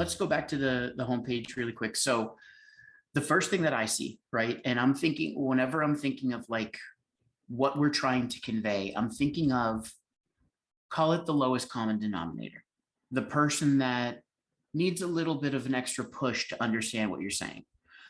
let's go back to the homepage really quick. So the first thing that I see, right? And I'm thinking, whenever I'm thinking of like what we're trying to convey, I'm thinking of, call it the lowest common denominator, the person that needs a little bit of an extra push to understand what you're saying.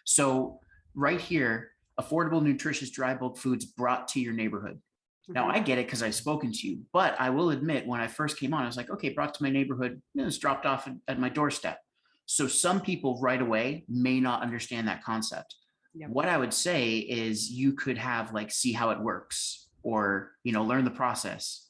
So right here, affordable, nutritious, dry bulk foods brought to your neighborhood. Now I get it because I've spoken to you, but I will admit when I first came on, I was like, okay, brought to my neighborhood, it's dropped off at my doorstep. So some people right away may not understand that concept. Yep. What I would say is you could have like, see how it works, or, learn the process.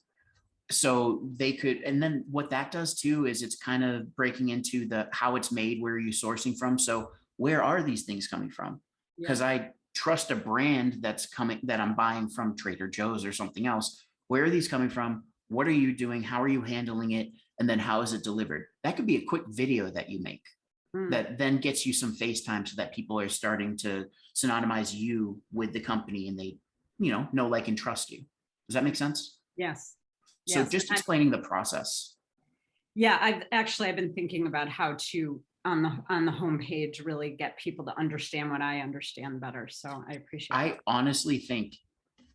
So they could, and then what that does too, is it's kind of breaking into the, how it's made, where are you sourcing from? So where are these things coming from? Because I trust a brand that's coming, that I'm buying from Trader Joe's or something else. Where are these coming from? What are you doing? How are you handling it? And then how is it delivered? That could be a quick video that you make that then gets you some FaceTime, so that people are starting to synonymize you with the company, and they, know, like, and trust you. Does that make sense? Yes. So yes. just explaining the process. Yeah, I've been thinking about how to on the homepage really get people to understand what I understand better. So I appreciate it. I honestly think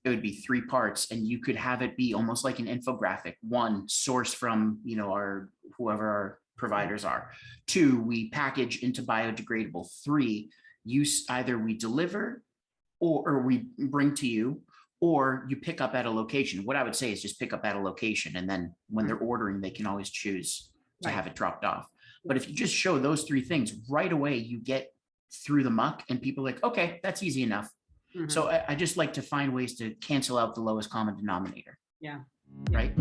it would be 3 parts, and you could have it be almost like an infographic. 1, source from, our, whoever our providers are. 2, we package into biodegradable. 3, either we deliver or we bring to you, or you pick up at a location. What I would say is just pick up at a location, and then when they're ordering, they can always choose to have it dropped off. But if you just show those 3 things right away, you get through the muck, and people are like, okay, that's easy enough. So I just like to find ways to cancel out the lowest common denominator. Yeah. Right.